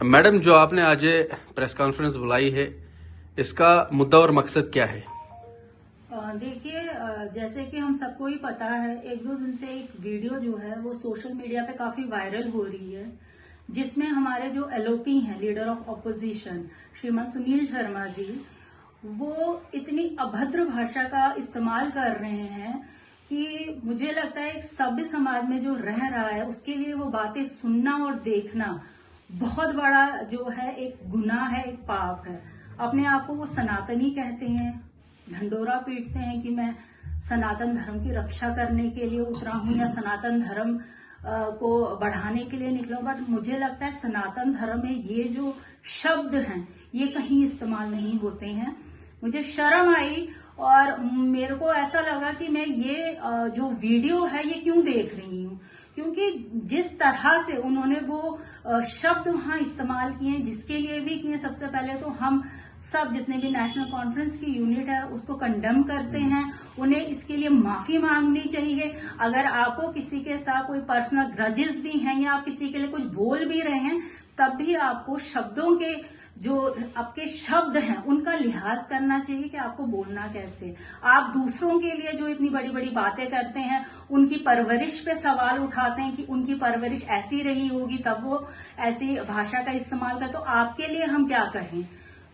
Madam, जो आपने आज प्रेस कॉन्फ्रेंस बुलाई है, इसका मुद्दा और मकसद क्या है? देखिए, जैसे कि हम सबको ही पता है, एक दो दिन से एक वीडियो जो है वो सोशल मीडिया पे काफी वायरल हो रही है, जिसमें हमारे जो एलओपी हैं, लीडर ऑफ ऑपोजिशन, श्रीमान सुनील शर्मा जी, वो इतनी अभद्र भाषा का इस्तेमाल कर रहे हैं कि मुझे लगता है एक सभ्य समाज में जो रह रहा है उसके लिए वो बातें सुनना और देखना बहुत बड़ा जो है एक गुनाह है, एक पाप है। अपने आप को वो सनातनी कहते हैं, ढंडोरा पीटते हैं कि मैं सनातन धर्म की रक्षा करने के लिए उतरा हूं या सनातन धर्म को बढ़ाने के लिए निकला हूं। बट मुझे लगता है सनातन धर्म में ये जो शब्द हैं ये कहीं इस्तेमाल नहीं होते हैं। मुझे शर्म आई और मेरे को ऐसा लगा कि मैं ये जो वीडियो है ये क्यों देख रही हूँ, क्योंकि जिस तरह से उन्होंने वो शब्द वहां इस्तेमाल किए, जिसके लिए भी किए, सबसे पहले तो हम सब जितने भी नेशनल कॉन्फ्रेंस की यूनिट है उसको कंडेम करते हैं। उन्हें इसके लिए माफी मांगनी चाहिए। अगर आपको किसी के साथ कोई पर्सनल ग्रजेस भी हैं या आप किसी के लिए कुछ बोल भी रहे हैं, तब भी आपको शब्दों के जो आपके शब्द हैं उनका लिहाज करना चाहिए कि आपको बोलना कैसे। आप दूसरों के लिए जो इतनी बड़ी बड़ी बातें करते हैं, उनकी परवरिश पे सवाल उठाते हैं कि उनकी परवरिश ऐसी रही होगी तब वो ऐसी भाषा का इस्तेमाल कर, तो आपके लिए हम क्या कहें।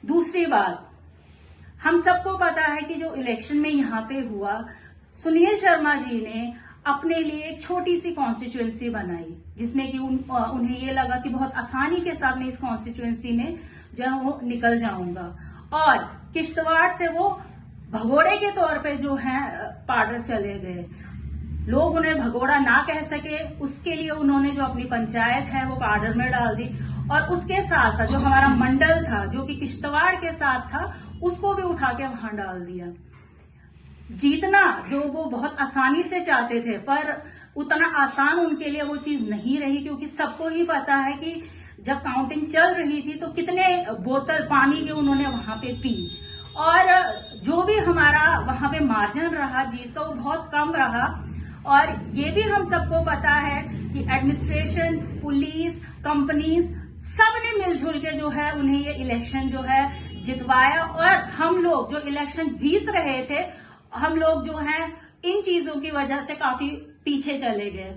दूसरी बात, हम सबको पता है कि जो इलेक्शन में यहाँ पे हुआ, सुनील शर्मा जी ने अपने लिए एक छोटी सी कॉन्स्टिट्यूएंसी बनाई, जिसमें कि उन्हें ये लगा कि बहुत आसानी के साथ मैं इस कॉन्स्टिट्यूएंसी में जो है वो निकल जाऊंगा, और किश्तवाड़ से वो भगोड़े के तौर पे जो है पार्डर चले गए। लोग उन्हें भगोड़ा ना कह सके, उसके लिए उन्होंने जो अपनी पंचायत है वो पार्डर में डाल दी, और उसके साथ साथ जो हमारा मंडल था जो कि किश्तवाड़ के साथ था उसको भी उठा के वहां डाल दिया। जीतना जो वो बहुत आसानी से चाहते थे, पर उतना आसान उनके लिए वो चीज नहीं रही, क्योंकि सबको ही पता है कि जब काउंटिंग चल रही थी तो कितने बोतल पानी के उन्होंने वहां पे पी, और जो भी हमारा वहां पे मार्जिन रहा जीत का वो बहुत कम रहा। और ये भी हम सबको पता है कि एडमिनिस्ट्रेशन, पुलिस, कंपनीज सब ने मिलजुल के जो है उन्हें ये इलेक्शन जो है जितवाया, और हम लोग जो इलेक्शन जीत रहे थे, हम लोग जो हैं इन चीजों की वजह से काफी पीछे चले गए।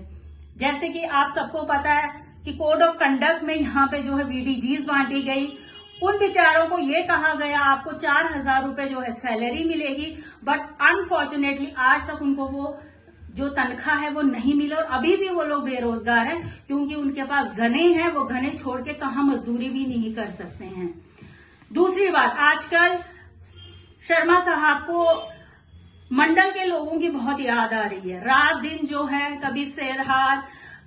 जैसे कि आप सबको पता है कि कोड ऑफ कंडक्ट में यहाँ पे जो है वीडीजीज बांटी गई, उन बेचारों को ये कहा गया आपको 4,000 रुपए जो है सैलरी मिलेगी, बट अनफॉर्चुनेटली आज तक उनको वो जो तनख्वाह है वो नहीं मिला, और अभी भी वो लोग बेरोजगार हैं, क्योंकि उनके पास गने हैं, वो गने छोड़ के कहां मजदूरी भी नहीं कर सकते हैं। दूसरी बात, आजकल शर्मा साहब को मंडल के लोगों की बहुत याद आ रही है। रात दिन जो है कभी सेरहार,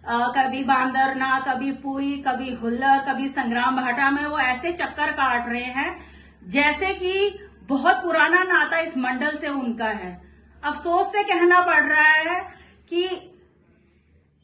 कभी बांदरना, कभी पुई, कभी हुल्लर, कभी संग्राम भाटा में वो ऐसे चक्कर काट रहे हैं जैसे कि बहुत पुराना नाता इस मंडल से उनका है। अफसोस से कहना पड़ रहा है कि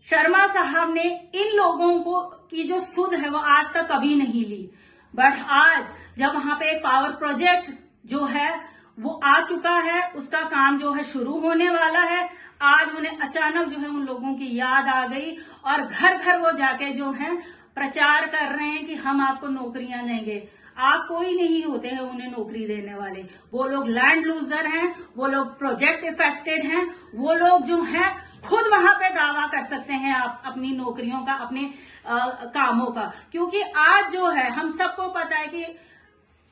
शर्मा साहब ने इन लोगों को की जो सुध है वो आज तक कभी नहीं ली, बट आज जब वहां पे एक पावर प्रोजेक्ट जो है वो आ चुका है, उसका काम जो है शुरू होने वाला है, आज उन्हें अचानक जो है उन लोगों की याद आ गई और घर घर वो जाके जो है प्रचार कर रहे हैं कि हम आपको नौकरियां देंगे। आप कोई नहीं होते हैं उन्हें नौकरी देने वाले, वो लोग लैंड लूजर हैं, वो लोग प्रोजेक्ट इफेक्टेड हैं, वो लोग जो हैं खुद वहां पे दावा कर सकते हैं आप अपनी नौकरियों का, अपने कामों का। क्योंकि आज जो है हम सबको पता है कि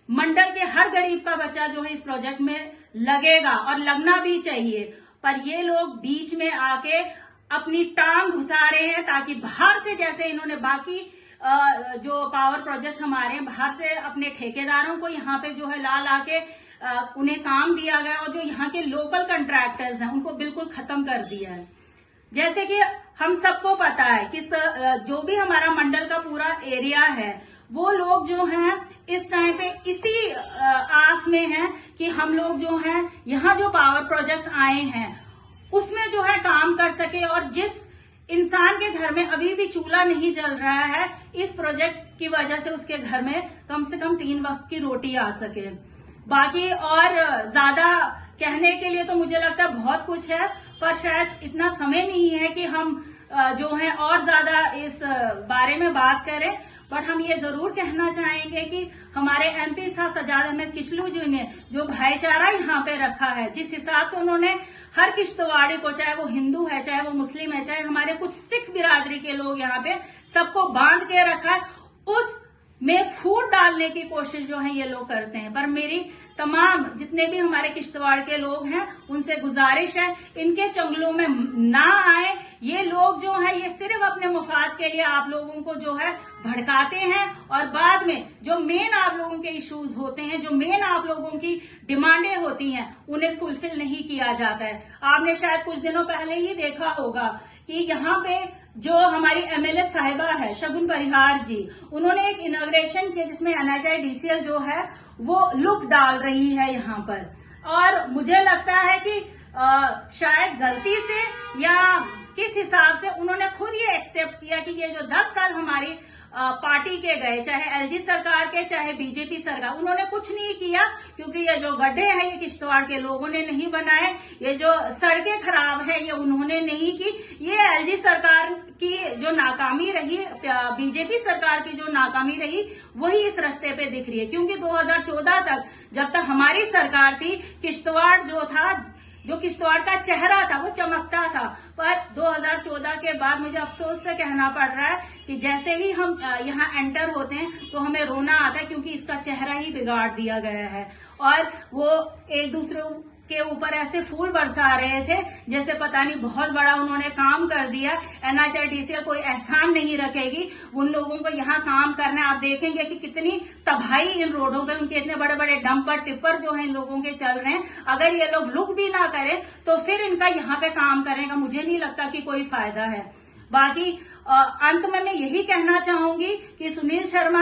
मंडल के हर गरीब का बच्चा जो है इस प्रोजेक्ट में लगेगा, और लगना भी चाहिए, पर ये लोग बीच में आके अपनी टांग घुसा रहे हैं ताकि बाहर से, जैसे इन्होंने बाकी जो पावर प्रोजेक्ट्स हमारे बाहर से अपने ठेकेदारों को यहाँ पे जो है ला के उन्हें काम दिया गया, और जो यहाँ के लोकल कंट्रैक्टर्स हैं उनको बिल्कुल खत्म कर दिया है। जैसे कि हम सबको पता है कि जो भी हमारा मंडल का पूरा एरिया है, वो लोग जो हैं इस टाइम पे इसी आस में हैं कि हम लोग जो हैं यहाँ जो पावर प्रोजेक्ट्स आए हैं उसमें जो है काम कर सके, और जिस इंसान के घर में अभी भी चूल्हा नहीं जल रहा है, इस प्रोजेक्ट की वजह से उसके घर में कम से कम 3 वक्त की रोटी आ सके। बाकी और ज्यादा कहने के लिए तो मुझे लगता है बहुत कुछ है, पर शायद इतना समय नहीं है कि हम जो है और ज्यादा इस बारे में बात करें। बट हम ये जरूर कहना चाहेंगे कि हमारे एमपी साहब सजाद अहमद किचलू जी ने जो भाईचारा यहाँ पे रखा है, जिस हिसाब से उन्होंने हर किश्तवाड़ी को, चाहे वो हिंदू है, चाहे वो मुस्लिम है, चाहे हमारे कुछ सिख बिरादरी के लोग यहाँ पे, सबको बांध के रखा है, उस में फूट डालने की कोशिश जो है ये लोग करते हैं। पर मेरी तमाम जितने भी हमारे किश्तवाड़ के लोग हैं उनसे गुजारिश है, इनके चंगुलों में ना आए। ये लोग जो है ये सिर्फ अपने मुफाद के लिए आप लोगों को जो है भड़काते हैं और बाद में जो मेन आप लोगों के इश्यूज होते हैं, जो मेन आप लोगों की डिमांडें होती हैं, उन्हें फुलफिल नहीं किया जाता है। आपने शायद कुछ दिनों पहले ही देखा होगा कि यहाँ पे जो हमारी एमएलए साहिबा है शगुन परिहार जी, उन्होंने एक इनॉग्रेशन किया जिसमें NHIDCL जो है वो लुक डाल रही है यहाँ पर। और मुझे लगता है कि शायद गलती से या किस हिसाब से उन्होंने खुद ये एक्सेप्ट किया कि ये जो 10 साल हमारी पार्टी के गए, चाहे LG सरकार के चाहे बीजेपी सरकार, उन्होंने कुछ नहीं किया, क्योंकि ये जो गड्ढे हैं ये किश्तवाड़ के लोगों ने नहीं बनाए, ये जो सड़कें खराब है ये उन्होंने नहीं की। ये LG सरकार की जो नाकामी रही, बीजेपी सरकार की जो नाकामी रही, वही इस रास्ते पे दिख रही है। क्योंकि 2014 तक जब तक हमारी सरकार थी, किश्तवाड़ जो किश्तवाड़ का चेहरा था वो चमकता था। पर 2014 के बाद मुझे अफसोस से कहना पड़ रहा है कि जैसे ही हम यहाँ एंटर होते हैं तो हमें रोना आता है, क्योंकि इसका चेहरा ही बिगाड़ दिया गया है। और वो एक दूसरे के ऊपर ऐसे फूल बरसा रहे थे जैसे पता नहीं बहुत बड़ा उन्होंने काम कर दिया। NHIDCL कोई एहसान नहीं रखेगी, उन लोगों को यहाँ काम करना है। आप देखेंगे कि कितनी तबाही इन रोडों पे, उनके इतने बड़े बड़े डंपर टिप्पर जो है इन लोगों के चल रहे हैं। अगर ये लोग लुक भी ना करें तो फिर इनका यहाँ पे काम करने का मुझे नहीं लगता कि कोई फायदा है। बाकी अंत में मैं यही कहना चाहूंगी कि सुनील शर्मा